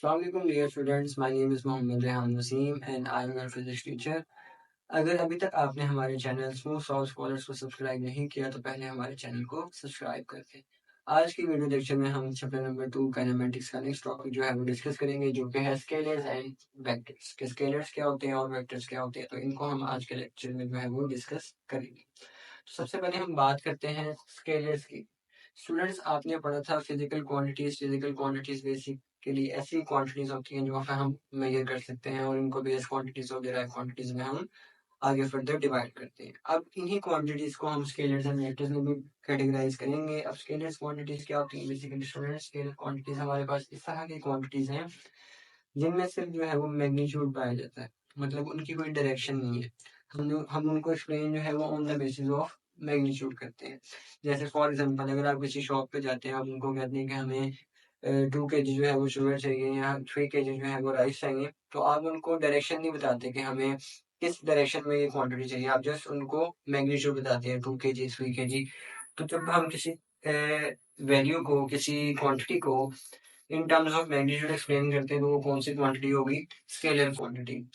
अस्सलाम वालेकुम dear students, my name is Mohammed Rehan Wasim and I am your physics teacher. अगर अभी तक आपने हमारे चैनल स्मूथ सॉल्व स्कॉलर्स को सब्सक्राइब नहीं किया तो पहले हमारे चैनल को सब्सक्राइब कर दें। आज की वीडियो लेक्चर में हम चैप्टर नंबर 2 काइनेमेटिक्स का नेक्स्ट टॉपिक जो है वो डिस्कस करेंगे, जो कि है स्केलर्स एंड वेक्टर्स। के स्केलर्स क्या होते हैं और वेक्टर्स क्या होते हैं, तो इनको हम आज के लेक्चर में जो है वो डिस्कस करेंगे। तो सबसे पहले हम बात करते हैं स्केलर्स की। स्टूडेंट्स, आपने पढ़ा था physical quantities. Physical quantities basically ऐसी क्वांटिटीज होती हैं जो हम मेजर कर सकते हैं और इनको बेस क्वांटिटीज और डेराइव क्वांटिटीज में हम आगे फर्दर डिवाइड करते हैं। अब इन्हीं क्वांटिटीज को हम स्केलर्स एंड वेक्टर्स में भी कैटेगराइज करेंगे। अब स्केलर्स क्वांटिटीज क्या होती हैं? बेसिकली स्टूडेंट्स, स्केलर क्वांटिटीज हमारे पास इस तरह की क्वांटिटीज हैं जिनमें सिर्फ जो है वो मैग्नीट्यूड पाया जाता है, मतलब उनकी कोई डायरेक्शन नहीं है। हम उनको एक्सप्लेन जो है वो on the basis of magnitude करते हैं। जैसे फॉर एग्जांपल, अगर आप किसी शॉप पे जाते हैं, आप उनको कहते हैं कि हमें 2 kg जो है वो शुगर चाहिए या 3 kg जो है वो राइस चाहिए, तो आप उनको डायरेक्शन नहीं बताते कि हमें किस डायरेक्शन में ये क्वांटिटी चाहिए, आप जस्ट उनको मैग्नीट्यूड बताते हैं 2 kg 3 kg। तो जब हम किसी वैल्यू को, किसी क्वांटिटी को in terms of magnitude explain करते हैं, तो वो कौन सी क्वांटिटी होगी? Scalar quantity.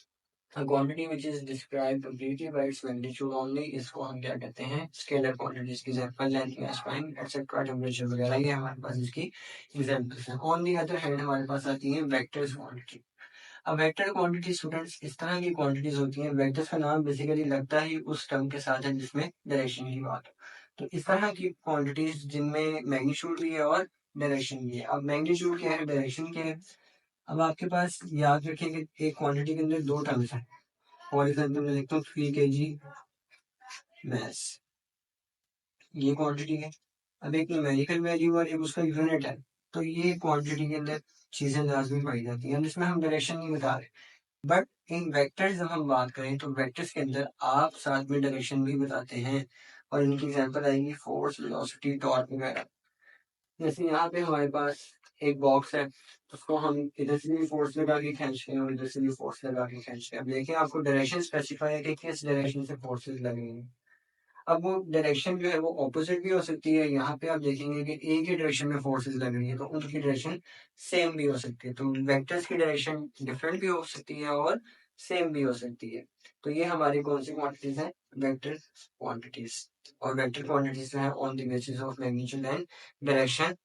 A quantity which is described completely by its magnitude only, इसको हम क्या कहते हैं? स्केलर क्वांटिटीज की एग्जांपल लेंथ, मास, टाइम एक्सेट्रा, टेम्परेचर वगैरह, ये हमारे पास इसकी एग्जांपल्स हैं। ऑन दी अदर हैंड हमारे पास आती है वेक्टर्स क्वांटिटी। अब वेक्टर क्वांटिटी स्टूडेंट्स इस तरह की क्वांटिटीज होती हैं, वेक्टर्स का नाम बेसिकली लगता ही उस टर्म के साथ है जिसमें डायरेक्शन की बात हो। तो इस तरह की क्वांटिटीज जिनमें मैग्नीट्यूड भी है और डायरेक्शन भी है। अब मैग्नीट्यूड क्या है, डायरेक्शन क्या है? अब आपके पास याद रखिए कि एक क्वांटिटी के अंदर दो टर्म्स हैं। फॉर एग्जाम्पल मैं लिखता हूँ 3 kg मैस, ये क्वांटिटी है। अब एक न्यूमेरिकल वैल्यू और एक उसका यूनिट है, तो ये क्वांटिटी के अंदर चीजें लाजमी पाई जाती हैं, जिसमें हम डायरेक्शन नहीं बता रहे। बट इन वेक्टर्स जब हम बात करें तो वेक्टर्स के अंदर आप साथ में डायरेक्शन भी बताते हैं, और इनकी एग्जांपल आएगी फोर्स, वेलोसिटी, टॉर्क वगैरह। जैसे यहाँ पे हमारे पास एक बॉक्स है, उसको हम इधर से भी फोर्स लगा के खींचते हैं और इधर से भी फोर्स लगा के खींचते हैं। अब देखिए, आपको डायरेक्शन स्पेसिफाई है कि किस डायरेक्शन से फोर्सेस लगेंगे। अब वो डायरेक्शन जो है वो ऑपोजिट भी हो सकती है। यहाँ पे आप देखेंगे कि एक ही डायरेक्शन में फोर्सेस लग रही है, तो उनकी डायरेक्शन सेम भी हो सकती है। तो वेक्टर्स की डायरेक्शन डिफरेंट भी हो सकती है और सेम भी हो सकती है। तो ये हमारी कौन सी क्वांटिटीज है? Vector quantities. और वेक्टर क्वांटिटीज जो है on the basis of magnitude and direction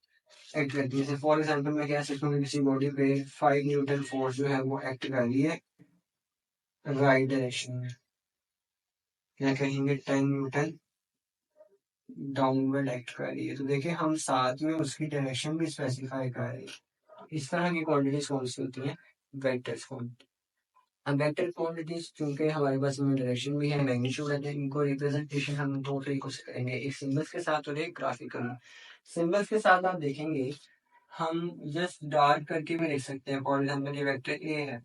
act करती है। जैसे फॉर एग्जाम्पल मैं कह सकता हूँ किसी बॉडी पे 5 न्यूटन फोर्स जो है वो एक्ट कर रही है राइट डायरेक्शन में, या कहेंगे 10 न्यूटन डाउनवर्ड एक्ट कर रही है। तो देखिए, हम साथ में उसकी डायरेक्शन भी स्पेसिफाई कर रहे हैं। इस तरह की क्वांटिटीज कौन सी होती हैं? Vectors quantity. अब वेक्टर क्वांटिटीज चूंकि हमारे पास इनमें डायरेक्शन भी है, मैग्नीट्यूड है, तो इनको रिप्रेजेंटेशन हम दो तरीकों से करेंगे, एक सिंबल्स के साथ और एक ग्राफिकल। सिंबल्स के साथ आप देखेंगे हम जस्ट डार्क करके भी लिख सकते हैं। फॉर एग्जाम्पल ये वेक्टर ए है,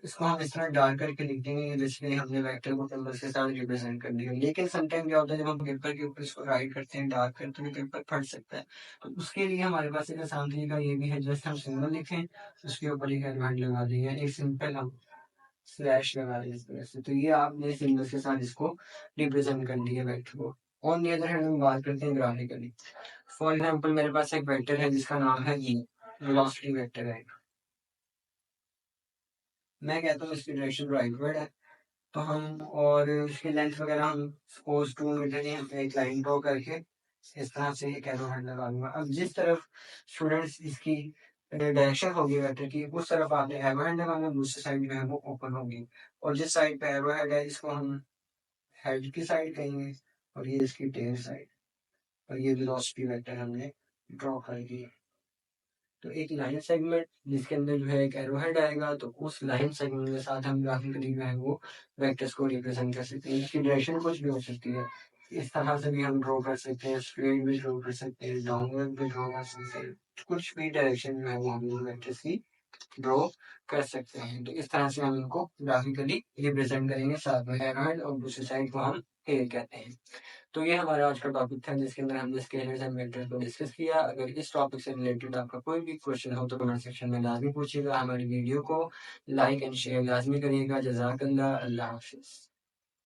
इसको हम इस तरह डार्क करके लिख देंगे, जिसमें हमने वेक्टर को सिंबल्स के साथ रिप्रेजेंट कर दिया। लेकिन समटाइम क्या होता है, जब हम पेपर के ऊपर इसको राइट करते हैं, डार्क करते हैं, पेपर फट सकता है। तो उसके लिए हमारे पास एक आसान तरीका ये भी है, जस्ट हम सिंबल लिखें, उसके ऊपर एक एलिमेंट लगा देंगे, एक सिंपल हम स्लैश लगा दें इस तरह से। तो ये आपने सिंबल्स के साथ इसको रिप्रेजेंट कर दिया वेक्टर को। ऑन द अदर हैंड हम बात करते हैं ग्राफिकली। फॉर एग्जाम्पल मेरे पास एक वेक्टर है जिसका नाम है ई, वेलोसिटी वेक्टर है। मैं कहता हूँ इसकी डायरेक्शन राइटवर्ड है, तो हम और उसकी लेंथ वगैरह हम सपोज 2 मीटर ही हम एक लाइन ड्रॉ करके इस तरह से एक एरो हेड लगा दूंगा। अब जिस तरफ स्टूडेंट्स इसकी डायरेक्शन होगी वेक्टर की, उस तरफ आपने एरो हेड लगाना, दूसरी साइड जो है वो ओपन होगी। और जिस साइड पे एरो हेड है इसको हम हेड की साइड कहेंगे, और ये इसकी टेल साइड, और ये वेलोसिटी वेक्टर हमने ड्रॉ कर दिया। तो एक लाइन सेगमेंट जिसके अंदर जो है एक एरो हेड आएगा, तो उस लाइन सेगमेंट के साथ हम ग्राफिकली जो है वो वेक्टर्स को रिप्रेजेंट कर सकते हैं। इसकी डायरेक्शन कुछ भी हो सकती है, इस तरह से भी हम ड्रॉ कर सकते हैं, स्ट्रेट भी ड्रॉ कर सकते हैं, डाउनवर्ड भी ड्रॉ कर सकते हैं, कुछ भी डायरेक्शन जो है वो हम वेक्टर्स की ड्रॉ कर सकते हैं। तो इस तरह से हम इनको ग्राफिकली रिप्रेजेंट करेंगे, साथ में एरो हेड और दूसरी साइड को हम टेल कहते हैं। तो ये हमारा आज का टॉपिक था, जिसके अंदर हमने स्केलर्स एंड वेक्टर्स को डिस्कस किया। अगर इस टॉपिक से रिलेटेड आपका कोई भी क्वेश्चन हो तो कमेंट सेक्शन में लाजमी पूछिएगा। हमारी वीडियो को लाइक एंड शेयर लाजमी करिएगा। जज़ाकल्लाह, अल्लाह हाफिज़।